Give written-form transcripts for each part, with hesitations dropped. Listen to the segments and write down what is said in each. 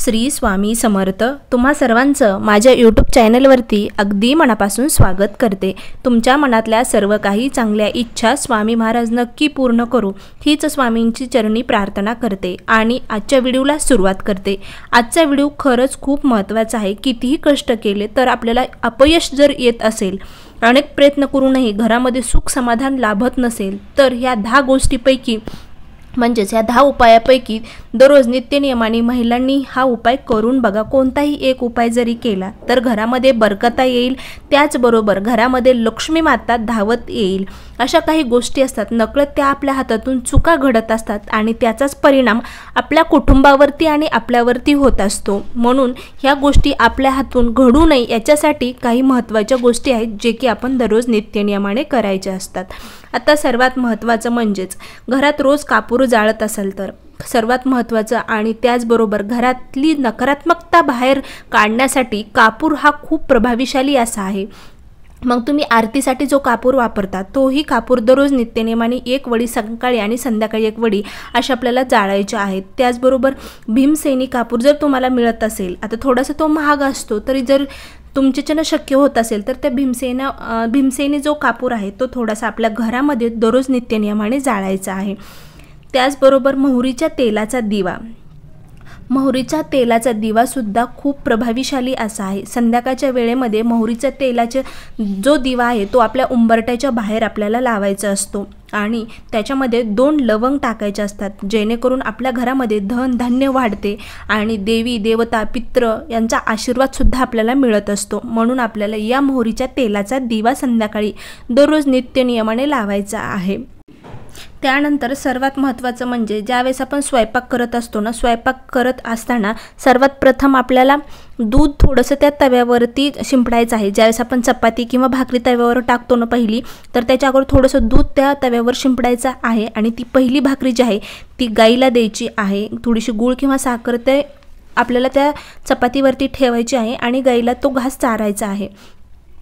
श्री स्वामी समर्थ। तुम्हा सर्वांचं माझ्या यूट्यूब चॅनलवरती अगदी मनापासून स्वागत करते। तुमच्या मनातल्या सर्व काही चांगल्या इच्छा स्वामी महाराज नक्की पूर्ण करू हीच स्वामींची चरणी प्रार्थना करते आणि आजच्या व्हिडिओला सुरुवात करते। आजचा व्हिडिओ खरंच खूप महत्त्वाचा आहे। कितीही कष्ट केले तर आपल्याला अपयश जर येत असेल, अनेक प्रयत्न करूनही घरामध्ये सुख समाधान लाभत नसेल, तर ह्या 10 गोष्टींपैकी म्हणजेच या 10 उपायापैकी दररोज नित्यनियमाने महिलांनी हा उपाय करून बघा। कोणताही एक उपाय जरी केला तर घरामध्ये बरकता येईल, त्याचबरोबर घरामध्ये लक्ष्मी माता धावत येईल। अशा काही गोष्टी असतात, नकळत त्या आपल्या हातातून चुका घडत असतात आणि त्याचाच परिणाम आपल्या कुटुंबावरती आणि आपल्यावरती होत असतो। म्हणून ह्या गोष्टी आपल्या हातून घडू नये याच्यासाठी काही महत्त्वाच्या गोष्टी आहेत जे की आपण दररोज नित्यनियमाने करायचे असतात। आता सर्वात महत्त्वाचं म्हणजेच घरात रोज कापूर जाळत असाल तर सर्वात महत्त्वाचं आणि त्याचबरोबर घरातली नकारात्मकता बाहेर काढण्यासाठी कापूर हा खूप प्रभावीशाली असा आहे। मग तुम्ही आरतीसाठी जो कापूर वापरता तोही कापूर दररोज नित्यनेमाने एक वडी सकाळी आणि संध्याकाळी एक वडी अशा आपल्याला जाळायच्या आहेत। त्याचबरोबर भीमसेनी कापूर जर तुम्हाला मिळत असेल, आता थोडासा तो महाग असतो, तरी जर तुमच्याच्यानं शक्य होत असेल तर त्या भीमसेनी जो कापूर आहे तो थोडासा आपल्या घरामध्ये दररोज नित्यनियमाने जाळायचा आहे। त्याचबरोबर मोहरीच्या तेलाचा दिवासुद्धा खूप प्रभावीशाली असा आहे। संध्याकाळच्या वेळेमध्ये मोहरीच्या तेलाचा जो दिवा आहे तो आपल्या उंबरट्याच्या बाहेर आपल्याला लावायचा असतो आणि त्याच्यामध्ये 2 लवंग टाकायचे असतात, जेणेकरून आपल्या घरामध्ये धन धान्य वाढते आणि देवी देवता पित्र यांचा आशीर्वादसुद्धा आपल्याला मिळत असतो। म्हणून आपल्याला या मोहरीच्या तेलाचा दिवा संध्याकाळी दररोज नित्यनियमाने लावायचा आहे। त्यानंतर सर्वात महत्त्वाचं म्हणजे ज्यावेळेस आपण स्वयंपाक करत असतो ना, स्वयंपाक करत असताना सर्वात प्रथम आपल्याला दूध थोडंसं त्या तव्यावरती शिंपडायचं आहे। ज्यावेळेस आपण चपाती किंवा भाकरी तव्यावर टाकतो ना पहिली, तर त्याच्या अगोदर थोडंसं दूध त्या तव्यावर शिंपडायचं आहे आणि ती पहिली भाकरी जी आहे ती गाईला द्यायची आहे। थोडीशी गूळ किंवा साखर ते आपल्याला त्या चपातीवरती ठेवायची आहे आणि गाईला तो घास चारायचा आहे।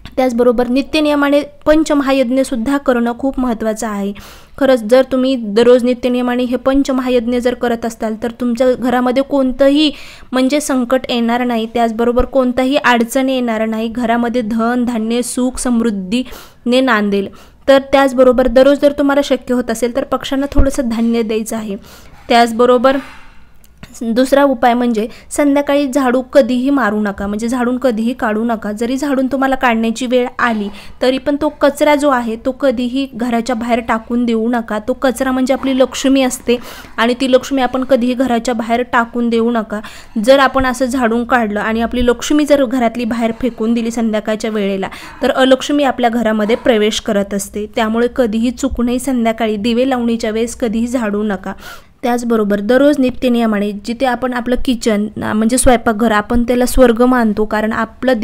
त्याचबरोबर नित्यनियमाने पंचमहायज्ञसुद्धा करणं खूप महत्त्वाचं आहे। खरंच जर तुम्ही दररोज नित्यनियमाने हे पंचमहायज्ञ जर करत असाल तर तुमच्या घरामध्ये कोणतंही म्हणजे संकट येणार नाही, त्याचबरोबर कोणताही अडचण येणार नाही। घरामध्ये धन धान्य सुख समृद्धीने नांदेल। तर त्याचबरोबर दररोज जर तुम्हाला शक्य होत असेल तर पक्ष्यांना थोडंसं धान्य द्यायचं आहे। त्याचबरोबर दुसरा उपाय म्हणजे संध्याकाळी झाडू कधीही मारू नका, म्हणजे झाडून कधीही काढू नका। जरी झाडून तुम्हाला काढण्याची वेळ आली तरी पण तो कचरा जो आहे तो कधीही घराच्या बाहेर टाकून देऊ नका। तो कचरा म्हणजे आपली लक्ष्मी असते आणि ती लक्ष्मी आपण कधीही घराच्या बाहेर टाकून देऊ नका। जर आपण असं झाडून काढलं आणि आपली लक्ष्मी जर घरातली बाहेर फेकून दिली संध्याकाळच्या वेळेला तर अलक्ष्मी आपल्या घरामध्ये प्रवेश करत असते। त्यामुळे कधीही चुकूनही संध्याकाळी दिवे लावणीच्या वेळेस कधीही झाडू नका। त्याचबरोबर दररोज नित्यनियमाने जिथे आपण आपलं किचन म्हणजे स्वयंपाकघर आपण त्याला स्वर्ग मानतो, कारण आपलं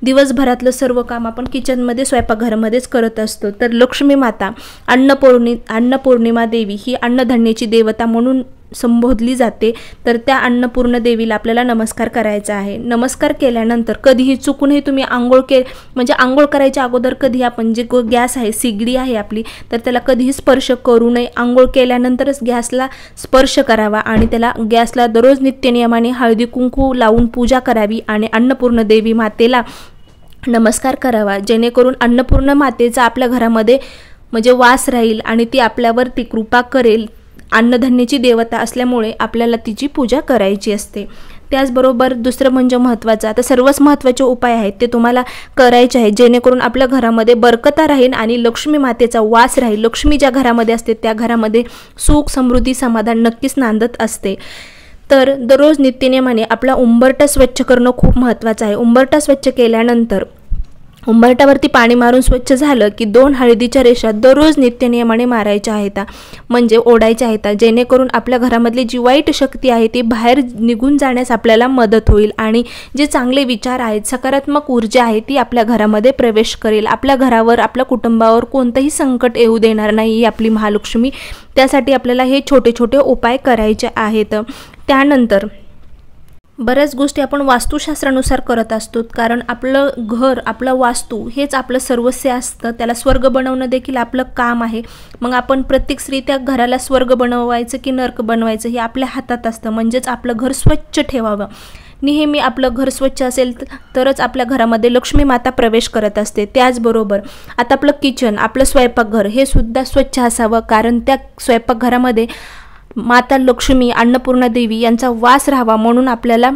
दिवसभरातलं सर्व काम आपण किचनमध्ये स्वयंपाकघरामध्येच करत असतो। तर लक्ष्मी माता अन्नपूर्णिमा देवी ही अन्नधान्याची देवता म्हणून संबोधली जाते। तर त्या अन्नपूर्ण देवीला आपल्याला नमस्कार करायचा आहे। नमस्कार केल्यानंतर कधीही चुकूनही तुम्ही आंघोळ करायच्या अगोदर कधी आपण जे गॅस आहे सिगडी आहे आपली तर त्याला कधीही स्पर्श करू नये। आंघोळ केल्यानंतरच गॅसला स्पर्श करावा आणि त्याला गॅसला दररोज नित्यनियमाने हळदी कुंकू लावून पूजा करावी आणि अन्नपूर्ण देवी मातेला नमस्कार करावा, जेणेकरून अन्नपूर्ण मातेचा आपल्या घरामध्ये म्हणजे वास राहील आणि ती आपल्यावरती कृपा करेल। अन्नधान्याची देवता असल्यामुळे आपल्याला तिची पूजा करायची असते। त्याचबरोबर दुसरं म्हणजे महत्त्वाचं, आता सर्वच महत्त्वाचे उपाय आहेत ते तुम्हाला करायचे आहेत, जेणेकरून आपल्या घरामध्ये बरकता राहील आणि लक्ष्मी मातेचा वास राहील। लक्ष्मी ज्या घरामध्ये असते त्या घरामध्ये सुख समृद्धी समाधान नक्कीच नांदत असते। तर दररोज नित्यनियमाने आपला उंबरटा स्वच्छ करणं खूप महत्त्वाचं आहे। उंबरटा स्वच्छ केल्यानंतर उंबरट्यावरती पाणी मारून स्वच्छ झालं की 2 हळदीच्या रेषा दररोज नित्यनियमाने मारायच्या आहेत, म्हणजे ओढायच्या आहेत, जेणेकरून आपल्या घरामधली जी वाईट शक्ती आहे ती बाहेर निघून जाण्यास आपल्याला मदत होईल आणि जे चांगले विचार आहेत सकारात्मक ऊर्जा आहे ती आपल्या घरामध्ये प्रवेश करेल। आपल्या घरावर आपल्या कुटुंबावर कोणतंही संकट येऊ देणार नाही ही आपली महालक्ष्मी। त्यासाठी आपल्याला हे छोटे छोटे उपाय करायचे आहेत। बऱ्याच गोष्टी आपण वास्तुशास्त्रानुसार करत असतो, कारण आपलं घर, आपलं वास्तू हेच आपलं सर्वस्व असतं. त्याला स्वर्ग बनवणं देखील आपलं काम आहे. मग आपण प्रत्येक स्त्री त्या घराला स्वर्ग बनवायचं की नरक बनवायचं हे आपल्या हातात असतं. म्हणजेच आपलं घर स्वच्छ ठेवावं. नेहमी आपलं घर स्वच्छ असेल तरच आपल्या घरामध्ये लक्ष्मी माता प्रवेश करत असते. त्याचबरोबर आता आपलं किचन, आपलं स्वयंपाकघर हे सुद्धा स्वच्छ असावं, कारण त्या स्वयंपाकघरामध्ये माता लक्ष्मी, अन्नपूर्णा देवी यांचा वास राहावा म्हणून आपल्याला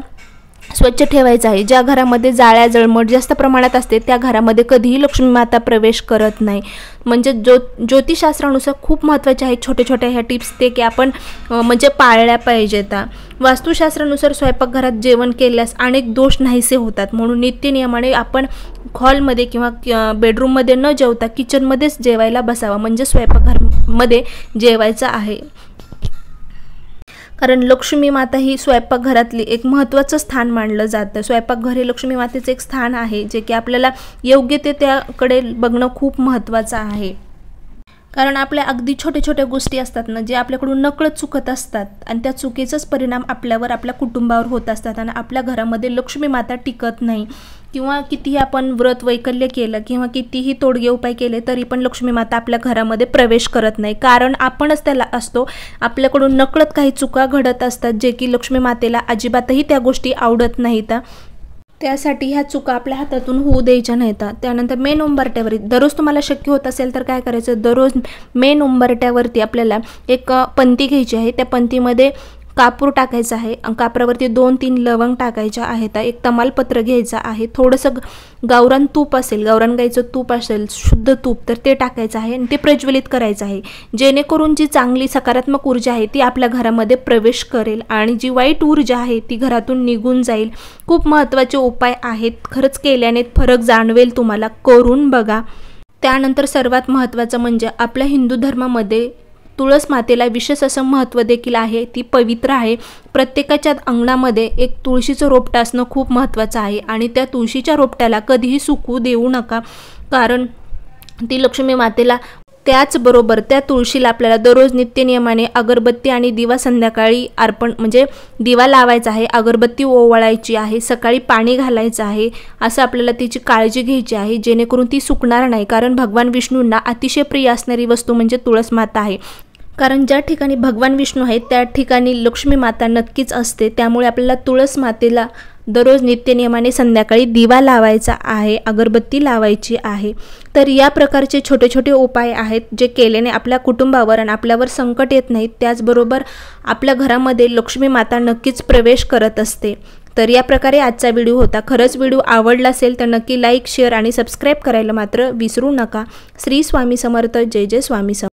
स्वच्छ ठेवायचं आहे. ज्या घरामध्ये जाळ्या जळमट जास्त प्रमाणात असते त्या घरामध्ये कधीही लक्ष्मी माता प्रवेश करत नाही. म्हणजे ज्योतिषशास्त्रानुसार खूप महत्त्वाचे आहेत छोटे छोटे ह्या टिप्स, ते की आपण म्हणजे पाळल्या पाहिजेत. वास्तुशास्त्रानुसार स्वयंपाकघरात जेवण केल्यास अनेक दोष नाहीसे होतात, म्हणून नित्यनियमाने आपण हॉलमध्ये किंवा बेडरूममध्ये न जेवता किचनमध्येच जेवायला बसावं, म्हणजे स्वयंपाकघरामध्ये जेवायचं आहे. कारण लक्ष्मी माता ही स्वयंपाकघरातली एक महत्त्वाचं स्थान मानलं जातं. स्वयंपाकघर हे लक्ष्मी मातेचं एक स्थान आहे, जे की आपल्याला योग्य ते त्याकडे बघणं खूप महत्त्वाचं आहे. कारण आपल्या अगदी छोट्या छोट्या गोष्टी असतात ना, जे आपल्याकडून नकळत चुकत असतात आणि त्या चुकीचाच परिणाम आपल्यावर, आपल्या कुटुंबावर होत असतात आणि आपल्या घरामध्ये लक्ष्मी माता टिकत नाही. किंवा कितीही आपण व्रत वैकल्य केलं किंवा कितीही तोडगे उपाय केले तरी पण लक्ष्मी माता आपल्या घरामध्ये प्रवेश करत नाही, कारण आपणच त्याला असतो. आपल्याकडून नकळत काही चुका घडत असतात, जे की लक्ष्मी मातेला अजिबातही त्या गोष्टी आवडत नाहीत. त्यासाठी ह्या चुका आपल्या हातातून होऊ द्यायच्या नाहीत. त्यानंतर मेन उंबरट्यावर दररोज तुम्हाला शक्य होत असेल तर काय करायचं, दररोज मेन उंबरट्यावरती आपल्याला एक पंती घ्यायची आहे. त्या पंतीमध्ये कापूर टाकायचा आहे. कापरावरती 2-3 लवंग टाकायच्या आहेत. एक तमालपत्र घ्यायचं आहे. थोडंसं गावरान तूप असेल, गावरान गाईचं तूप असेल, शुद्ध तूप, तर ते टाकायचं आहे आणि ते प्रज्वलित करायचं आहे, जेणेकरून जी चांगली सकारात्मक ऊर्जा आहे ती आपल्या घरामध्ये प्रवेश करेल आणि जी वाईट ऊर्जा आहे ती घरातून निघून जाईल. खूप महत्त्वाचे उपाय आहेत, खरंच केल्याने फरक जाणवेल तुम्हाला, करून बघा. त्यानंतर सर्वात महत्त्वाचं म्हणजे आपल्या हिंदू धर्मामध्ये तुळस मातेला विशेष असं महत्त्व देखील आहे. ती पवित्र आहे. प्रत्येकाच्या अंगणामध्ये एक तुळशीचं रोपटं असणं खूप महत्त्वाचं आहे आणि त्या तुळशीच्या रोपट्याला कधीही सुकू देऊ नका, कारण ती लक्ष्मी मातेला, त्याचबरोबर त्या तुळशीला आपल्याला दररोज नित्यनियमाने अगरबत्ती आणि दिवा संध्याकाळी अर्पण म्हणजे दिवा लावायचा आहे, अगरबत्ती ओवाळायची आहे, सकाळी पाणी घालायचं आहे. असं आपल्याला तिची काळजी घ्यायची आहे, जेणेकरून ती सुकणार नाही. कारण भगवान विष्णूंना अतिशय प्रिय असणारी वस्तू म्हणजे तुळस माता आहे. कारण ज्या ठिकाणी भगवान विष्णू आहेत त्या ठिकाणी लक्ष्मी माता नक्कीच असते. त्यामुळे आपल्याला तुळस मातेला दररोज नित्यनियमाने संध्याकाळी दिवा लावायचा आहे, अगरबत्ती लावायची आहे. तर या प्रकारचे छोटे छोटे उपाय आहेत, जे केल्याने आपल्या कुटुंबावर आणि आपल्यावर संकट येत नाहीत. त्याचबरोबर आपल्या घरामध्ये लक्ष्मी माता नक्कीच प्रवेश करत असते. तर या प्रकारे आजचा व्हिडिओ होता. खरंच व्हिडिओ आवडला असेल तर नक्की लाईक, शेअर आणि सबस्क्राईब करायला मात्र विसरू नका. श्री स्वामी समर्थ. जय जय स्वामी समर्थ.